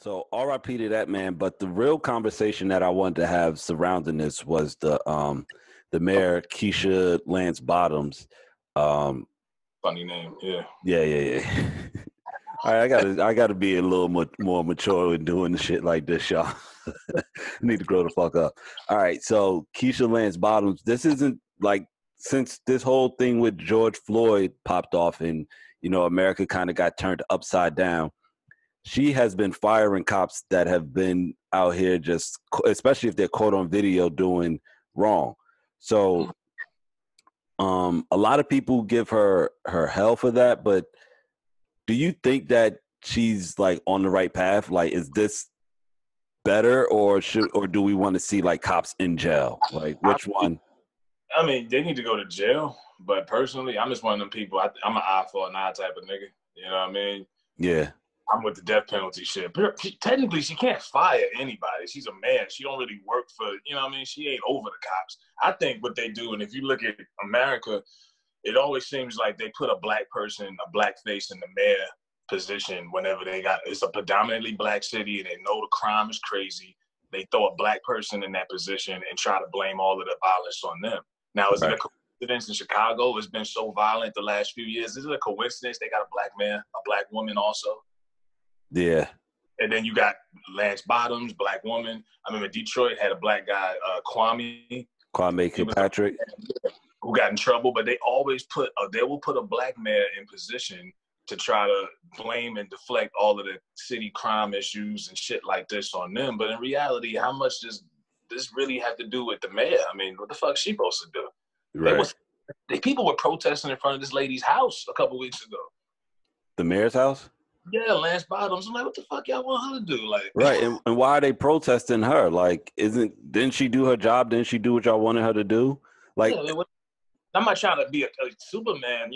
So RIP to that man. But the real conversation that I wanted to have surrounding this was the mayor Keisha Lance Bottoms. Um, Funny name, yeah. yeah. All right, I gotta be a little more mature in doing shit like this, y'all. Need to grow the fuck up. All right, so Keisha Lance Bottoms. This isn't like since this whole thing with George Floyd popped off and America kind of got turned upside down. She has been firing cops that have been out here just, especially if they're caught on video doing wrong. So, a lot of people give her hell for that, but do you think that she's like on the right path? Like, is this better, or do we want to see like cops in jail? Like, which one? I mean, they need to go to jail. But personally, I'm just one of them people. I'm an eye for an eye type of nigga. You know what I mean? Yeah. I'm with the death penalty shit. Technically, she can't fire anybody. She's a man. She don't really work for, you know what I mean? She ain't over the cops. I think what they do, and if you look at America, it always seems like they put a black person, a black face in the mayor position whenever it's a predominantly black city and they know the crime is crazy. They throw a black person in that position and try to blame all of the violence on them. Now, is it a coincidence in Chicago? It's been so violent the last few years. Is it a coincidence they got a black man, a black woman also? Yeah. And then you got Lance Bottoms, black woman. I remember Detroit had a black guy, Kwame Kilpatrick, who got in trouble. But they always they will put a black mayor in position to try to blame and deflect all of the city crime issues and shit like this on them. But in reality, how much does this really have to do with the mayor? I mean, what the fuck is she supposed to do? Right. People were protesting in front of this lady's house a couple weeks ago. The mayor's house? Yeah, Lance Bottoms. I'm like, what the fuck y'all want her to do? Like, right. And why are they protesting her? Like, didn't she do her job? Didn't she do what y'all wanted her to do? Like, yeah, I'm not trying to be a Superman,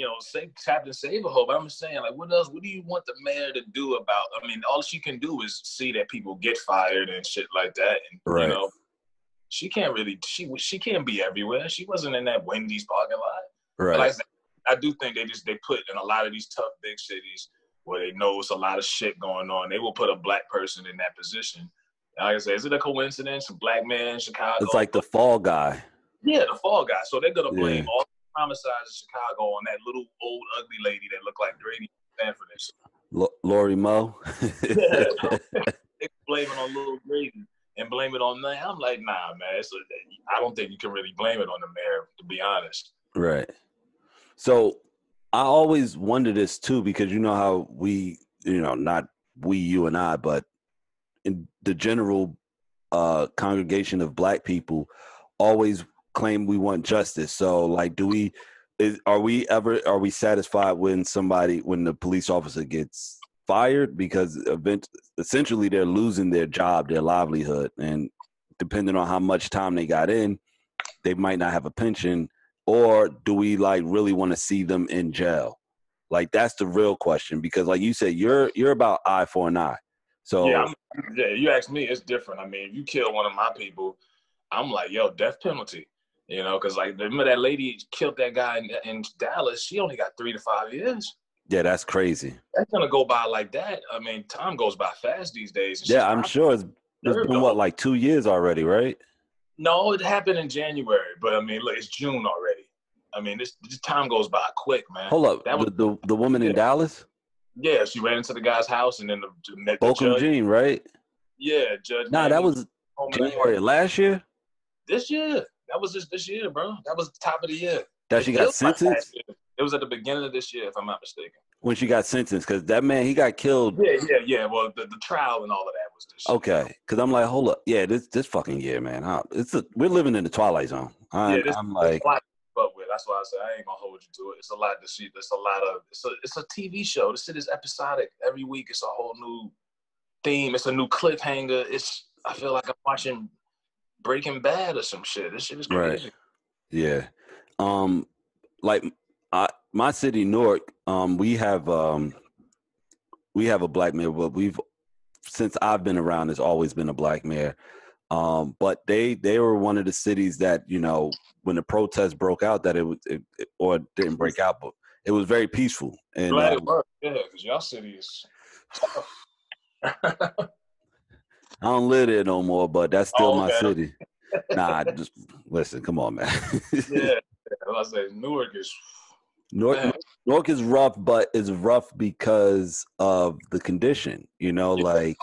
Captain Save-A-Ho, but I'm just saying, like, what else? What do you want the mayor to do about? I mean, all she can do is see that people get fired and shit like that, and right. She can't really. She can't be everywhere. She wasn't in that Wendy's parking lot. Right. But like I do think they put in a lot of these tough big cities where they know it's a lot of shit going on. They will put a black person in that position. Like I said, is it a coincidence? A black man in Chicago? It's like the fall guy. Yeah, the fall guy. So they're gonna blame all the homicides in Chicago on that little old ugly lady that looked like Grady Stanford. Lori Moe. Yeah, they blame it on little Grady and blame it on me. I'm like, nah, man. I don't think you can really blame it on the mayor, to be honest. Right. So I always wonder this too, because you know how we, not we, you and I, but in the general congregation of black people always claim we want justice. So like, are we satisfied when the police officer gets fired? Because essentially they're losing their job, their livelihood, and depending on how much time they got in, they might not have a pension. Or do we like really want to see them in jail? Like, that's the real question, because like you said, you're about eye for an eye. So yeah, you ask me, it's different. I mean, if you kill one of my people, I'm like, yo, death penalty. Because like, remember that lady killed that guy in Dallas? She only got 3 to 5 years. Yeah, that's crazy. That's gonna go by like that. I mean, time goes by fast these days. Yeah, I'm sure it's been like 2 years already, right? No, it happened in January, but I mean, look, it's June already. I mean, this time goes by quick, man. Hold up, the woman in Dallas? Yeah, she ran into the guy's house and then met the Bokum judge. Jean, right? Yeah, Judge. Nah, that was January last year? This year. That was just this year, bro. That was the top of the year. That she got sentenced? It was at the beginning of this year, if I'm not mistaken. When she got sentenced, because that man, he got killed. Yeah. Well, the trial and all of that was this year. Okay, because I'm like, hold up. Yeah, this fucking year, man. We're living in the twilight zone. I'm like... That's why I said I ain't gonna hold you to it. It's a lot to see. It's a TV show. This shit is episodic. Every week it's a whole new theme. It's a new cliffhanger. I feel like I'm watching Breaking Bad or some shit. This shit is crazy. Right. Yeah. Like my city, Newark, we have a black mayor, but since I've been around, there's always been a black mayor. But they were one of the cities that, when the protest broke out, that it didn't break out, but it was very peaceful. And glad it worked, yeah, because y'all city is tough. I don't live there no more, but that's still Oh, my okay. city. Nah, just listen. Come on, man. Yeah. I say Newark is, North, man. Newark is rough, but it's rough because of the condition. You know, Yeah. like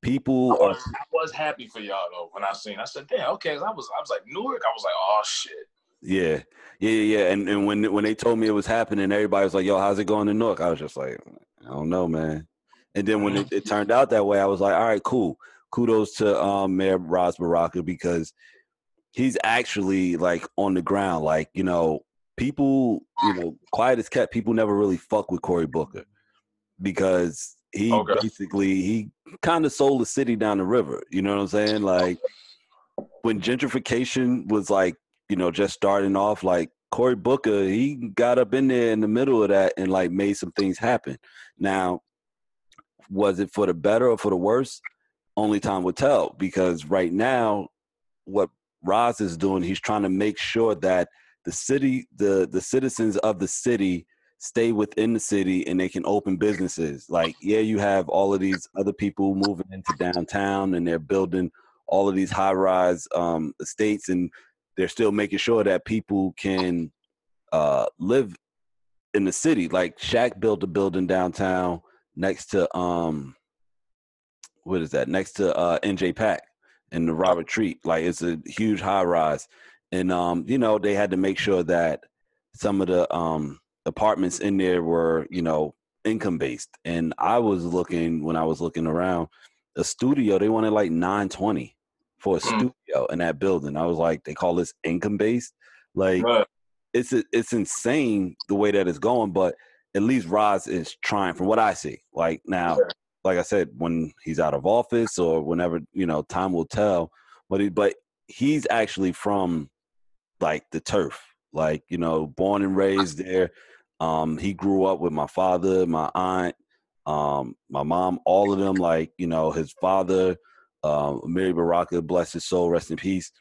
people are. I was happy for y'all though when I seen. I said, damn, okay. I was like Newark. I was like, oh shit. Yeah. And when they told me it was happening, everybody was like, "Yo, how's it going in Newark?" I was just like, "I don't know, man." And then when it turned out that way, I was like, "All right, cool. Kudos to Mayor Ras Baraka because he's actually like on the ground. Like, people, quiet as kept. People never really fuck with Cory Booker because Okay. he kind of sold the city down the river. You know what I'm saying? Like when gentrification was like, just starting off, like Cory Booker, he got up in there in the middle of that and like made some things happen. Now, was it for the better or for the worse? Only time will tell because right now, what Roz is doing, he's trying to make sure that the city, the citizens of the city stay within the city and they can open businesses. Like, yeah, you have all of these other people moving into downtown and they're building all of these high-rise estates, and they're still making sure that people can live in the city. Like Shaq built a building downtown next to what is that? Next to NJ Pack and the Robert Treat. Like it's a huge high rise. And they had to make sure that some of the apartments in there were, income based. And I was looking when I was looking around, a studio, they wanted like 920 for a studio in that building. I was like, they call this income based. Like Right. it's insane the way that it's going, but at least Roz is trying from what I see. Like now, like I said, when he's out of office or whenever, time will tell. But he's actually from like the turf, like, born and raised there. He grew up with my father, my aunt, my mom, all of them, like, his father, Mary Baraka, bless his soul, rest in peace,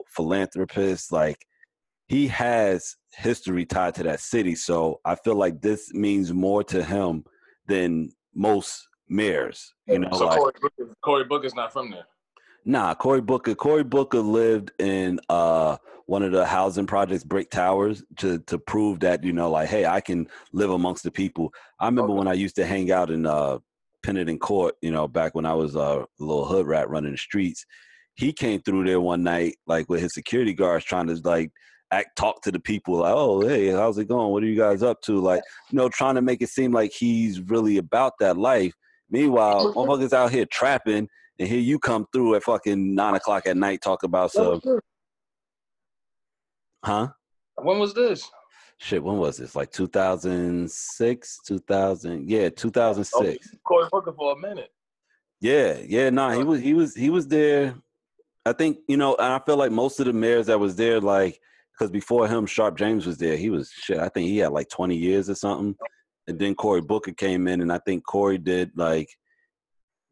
philanthropist, like he has history tied to that city. So I feel like this means more to him than most mayors, So like Cory Booker's not from there. nah, Cory Booker lived in one of the housing projects, Brick Towers, to prove that, like, hey, I can live amongst the people. I remember when I used to hang out in Pennington Court, back when I was a little hood rat running the streets. He came through there one night, like with his security guards trying to like talk to the people like, oh, hey, how's it going? What are you guys up to? Like, trying to make it seem like he's really about that life. Meanwhile, motherfuckers out here trapping, and here you come through at fucking 9:00 at night talk about some, huh? When was this? Shit, when was this? Like 2006, 2006. Cory Booker for a minute. Yeah, nah, he was there. I think, and I feel like most of the mayors that was there, like, because before him, Sharp James was there. He was shit. I think he had like 20 years or something. And then Cory Booker came in, and I think Cory did like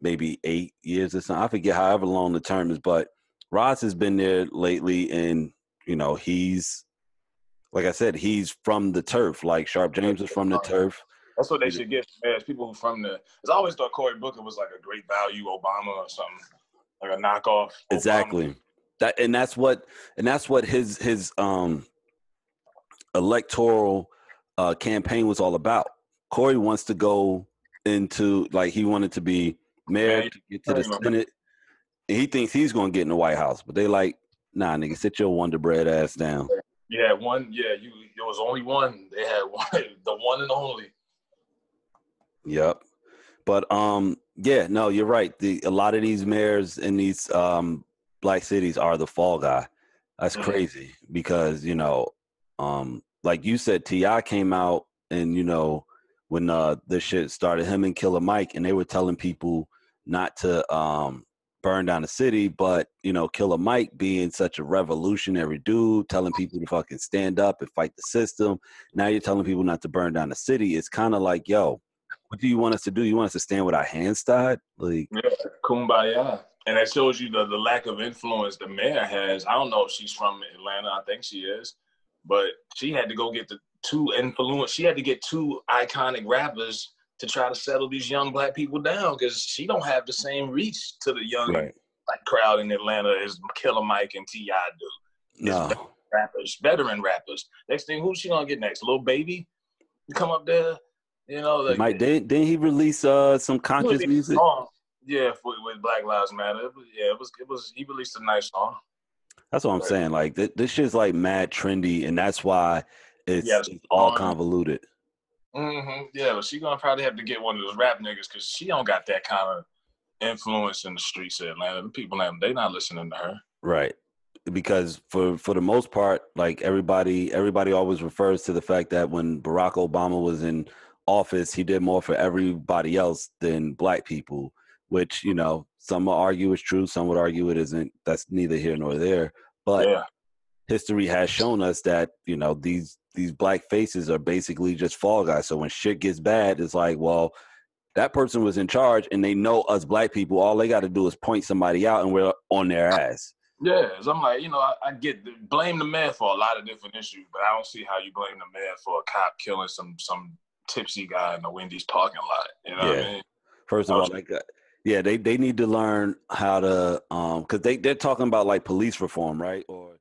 maybe 8 years or something. I forget however long the term is, but Ross has been there lately, and he's like I said, he's from the turf. Like Sharp James is from the turf. That's what they should get, man. People who from the. Because I always thought Cory Booker was like a great value Obama or something, like a knockoff. Exactly. Obama. That's what his electoral campaign was all about. Cory wants to go into, like, he wanted to be mayor to get to the Senate, and he thinks he's going to get in the White House. But they like, nah, nigga, sit your Wonder Bread ass down. Yeah, one. Yeah, there was only one. They had one, the one and only. Yep. But yeah, no, you're right. A lot of these mayors in these black cities are the fall guy. That's crazy because like you said, T.I. came out and when this shit started, him and Killer Mike, and they were telling people not to burn down the city, but Killer Mike being such a revolutionary dude, telling people to fucking stand up and fight the system. Now you're telling people not to burn down the city. It's kind of like, yo, what do you want us to do? You want us to stand with our hands tied? Like, yeah, kumbaya. And that shows you the lack of influence the mayor has. I don't know if she's from Atlanta. I think she is. But she had to go get she had to get two iconic rappers to try to settle these young black people down because she don't have the same reach to the young like crowd in Atlanta as Killer Mike and T.I. do. No. Veteran rappers. Next thing, who's she gonna get next? Lil Baby? Come up there, you know. Like, Mike, didn't he release some conscious music? Yeah, with Black Lives Matter. It was. He released a nice song. That's what I'm saying. Like this shit's like mad trendy, and that's why it's all convoluted. Mm-hmm. Yeah, but she gonna probably have to get one of those rap niggas because she don't got that kind of influence in the streets of Atlanta. The people, they not listening to her. Right. Because for the most part, like everybody always refers to the fact that when Barack Obama was in office, he did more for everybody else than black people, which, you know, some will argue is true, some would argue it isn't. That's neither here nor there. But history has shown us that, you know, these black faces are basically just fall guys. So when shit gets bad, it's like, well, that person was in charge and they know us black people. All they got to do is point somebody out and we're on their ass. Yeah, I'm like, you know, I get blame the man for a lot of different issues, but I don't see how you blame the man for a cop killing some tipsy guy in the Wendy's parking lot. You know what I mean? First of all, like, they need to learn how to, because they're talking about like police reform, right? Or